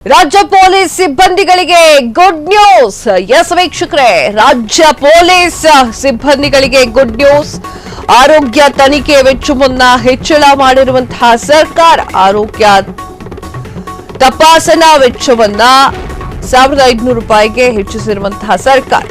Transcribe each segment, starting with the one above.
ರಾಜ್ಯ police ಸಿಬ್ಬಂದಿಗಳಿಗೆ good news. S ವೀಕ್ಷಕರೇ, ರಾಜ್ಯ ಪೊಲೀಸ್ ಸಿಬ್ಬಂದಿಗಳಿಗೆ ಗುಡ್ ನ್ಯೂಸ್. ಆರೋಗ್ಯ ತನಿಖೆ ವೆಚ್ಚವನ್ನ ಹೆಚ್ಚಳ ಮಾಡಿರುವಂತಹ ಸರ್ಕಾರ ಆರೋಗ್ಯ ತಪಾಸಣಾ ವೆಚ್ಚವನ್ನ ₹1,500 ಹೆಚ್ಚಿಸಿರುವಂತಹ ಸರ್ಕಾರ.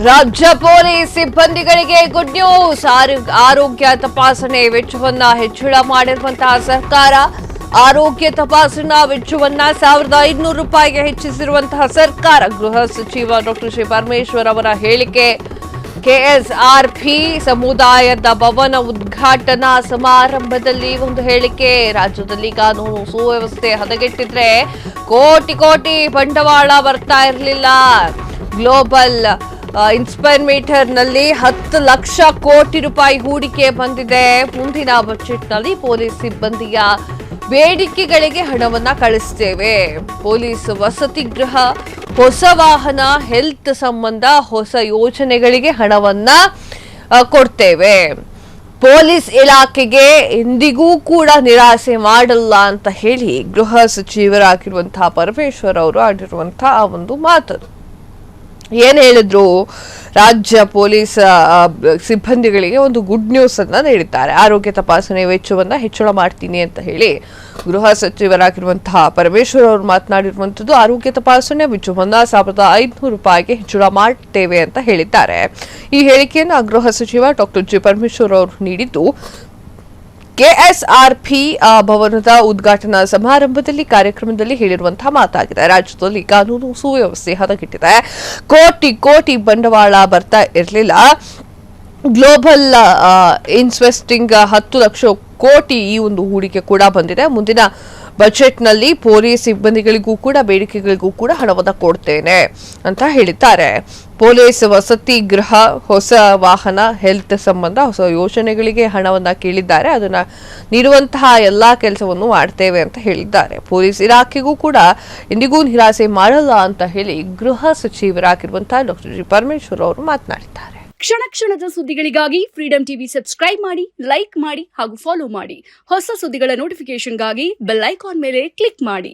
ರಾಜ್ಯ ಪೊಲೀಸ್ ಸಿಬ್ಬಂದಿಗಳಿಗೆ ಗುಡ್ ನ್ಯೂಸ್. ಆರೋಗ್ಯ ತಪಾಸಣೆ ವೆಚ್ಚವನ್ನ ಹೆಚ್ಚಳ ಮಾಡಿರುವಂತಹ ಸರ್ಕಾರ ಆರೋಗ್ಯ ತಪಾಸಣಾ ವೆಚ್ಚವನ್ನ ₹1,500 ಹೆಚ್ಚಿಸಿರುವಂತಹ ಸರ್ಕಾರ. ಗೃಹ ಸಚಿವ ಡಾಕ್ಟರ್ ಶ್ರೀ ಪರಮೇಶ್ವರ್ ಅವರ ಹೇಳಿಕೆ. ಕೆಎಸ್ಆರ್ಪಿ ಸಮುದಾಯದ ಭವನ ಉದ್ಘಾಟನಾ ಸಮಾರಂಭದಲ್ಲಿ ಒಂದು ಹೇಳಿಕೆ. ರಾಜ್ಯದಲ್ಲಿ ಕಾನೂನು ಸುವ್ಯವಸ್ಥೆ ಹದಗೆಟ್ಟಿದ್ರೆ ಕೋಟಿ ಕೋಟಿ ಬಂಡವಾಳ ಬರ್ತಾ ಇರಲಿಲ್ಲ. ಗ್ಲೋಬಲ್ ಇನ್ಸ್ಪೈರ್ ಮೀಟರ್ ನಲ್ಲಿ 10 ಲಕ್ಷ ಕೋಟಿ ರೂಪಾಯಿ ಹೂಡಿಕೆ ಬಂದಿದೆ. ಮುಂದಿನ ಬಜೆಟ್ನಲ್ಲಿ ಪೊಲೀಸ್ ಸಿಬ್ಬಂದಿಯ ಬೇಡಿಕೆಗಳಿಗೆ ಹಣವನ್ನ ಕಳಿಸ್ತೇವೆ. ಪೊಲೀಸ್ ವಸತಿ ಗೃಹ, ಹೊಸ ವಾಹನ, ಹೆಲ್ತ್ ಸಂಬಂಧ ಹೊಸ ಯೋಜನೆಗಳಿಗೆ ಹಣವನ್ನ ಕೊಡ್ತೇವೆ. ಪೊಲೀಸ್ ಇಲಾಖೆಗೆ ಎಂದಿಗೂ ಕೂಡ ನಿರಾಸೆ ಮಾಡಲ್ಲ ಅಂತ ಹೇಳಿ ಗೃಹ ಸಚಿವರಾಗಿರುವಂತಹ ಪರಮೇಶ್ವರ್ ಅವರು ಆಡಿರುವಂತಹ ಒಂದು ಮಾತು. ಏನ್ ಹೇಳಿದ್ರು? ರಾಜ್ಯ ಪೊಲೀಸ್ ಸಿಬ್ಬಂದಿಗಳಿಗೆ ಒಂದು ಗುಡ್ ನ್ಯೂಸ್ ಅನ್ನ ನೀಡಿದ್ದಾರೆ. ಆರೋಗ್ಯ ತಪಾಸಣೆ ವೆಚ್ಚವನ್ನ ಹೆಚ್ಚಳ ಮಾಡ್ತೀನಿ ಅಂತ ಹೇಳಿ ಗೃಹ ಸಚಿವರಾಗಿರುವಂತಹ ಪರಮೇಶ್ವರ್ ಅವರು ಮಾತನಾಡಿರುವಂತದ್ದು. ಆರೋಗ್ಯ ತಪಾಸಣೆ ವೆಚ್ಚವನ್ನ ₹1,500 ಹೆಚ್ಚಳ ಮಾಡ್ತೇವೆ ಅಂತ ಹೇಳಿದ್ದಾರೆ. ಈ ಹೇಳಿಕೆಯನ್ನ ಗೃಹ ಸಚಿವ ಡಾಕ್ಟರ್ ಜಿ ಪರಮೇಶ್ವರ್ ಅವರು ನೀಡಿದ್ದು ಕೆಎಸ್ಆರ್ಪಿ ಭವನದ ಉದ್ಘಾಟನಾ ಸಮಾರಂಭದಲ್ಲಿ ಕಾರ್ಯಕ್ರಮದಲ್ಲಿ ಹೇಳಿರುವಂತಹ ಮಾತಾಗಿದೆ. ರಾಜ್ಯದಲ್ಲಿ ಕಾನೂನು ಸುವ್ಯವಸ್ಥೆ ಹದಗೆಟ್ಟಿದೆ. ಕೋಟಿ ಕೋಟಿ ಬಂಡವಾಳ ಬರ್ತಾ ಇರಲಿಲ್ಲ. ಗ್ಲೋಬಲ್ ಇನ್ವೆಸ್ಟಿಂಗ್ 10 ಲಕ್ಷ ಕೋಟಿ ಈ ಒಂದು ಹೂಡಿಕೆ ಕೂಡ ಬಂದಿದೆ. ಮುಂದಿನ ಬಜೆಟ್ನಲ್ಲಿ ಪೊಲೀಸ್ ಸಿಬ್ಬಂದಿಗಳಿಗೂ ಕೂಡ ಬೇಡಿಕೆಗಳಿಗೂ ಕೂಡ ಹಣವನ್ನು ಕೊಡ್ತೇನೆ ಅಂತ ಹೇಳಿದ್ದಾರೆ. ಪೊಲೀಸ್ ವಸತಿ ಗೃಹ, ಹೊಸ ವಾಹನ, ಹೆಲ್ತ್ ಸಂಬಂಧ ಹೊಸ ಯೋಜನೆಗಳಿಗೆ ಹಣವನ್ನ ಕೇಳಿದ್ದಾರೆ. ಅದನ್ನ ನೀಡುವಂತಹ ಎಲ್ಲಾ ಕೆಲಸವನ್ನು ಮಾಡ್ತೇವೆ ಅಂತ ಹೇಳಿದ್ದಾರೆ. ಪೊಲೀಸ್ ಇಲಾಖೆಗೂ ಕೂಡ ಎಂದಿಗೂ ನಿರಾಸೆ ಮಾಡಲ್ಲ ಅಂತ ಹೇಳಿ ಗೃಹ ಸಚಿವರಾಗಿರುವಂತಹ ಡಾಕ್ಟರ್ ಜಿ ಪರಮೇಶ್ವರ್ ಅವರು ಮಾತನಾಡಿದ್ದಾರೆ. ಕ್ಷಣ ಕ್ಷಣದ ಸುದ್ದಿಗಳಿಗಾಗಿ ಫ್ರೀಡಂ ಟಿವಿ ಸಬ್ಸ್ಕ್ರೈಬ್ ಮಾಡಿ, ಲೈಕ್ ಮಾಡಿ ಹಾಗೂ ಫಾಲೋ ಮಾಡಿ. ಹೊಸ ಸುದ್ದಿಗಳ ನೋಟಿಫಿಕೇಶನ್ಗಾಗಿ ಬೆಲ್ ಐಕಾನ್ ಮೇಲೆ ಕ್ಲಿಕ್ ಮಾಡಿ.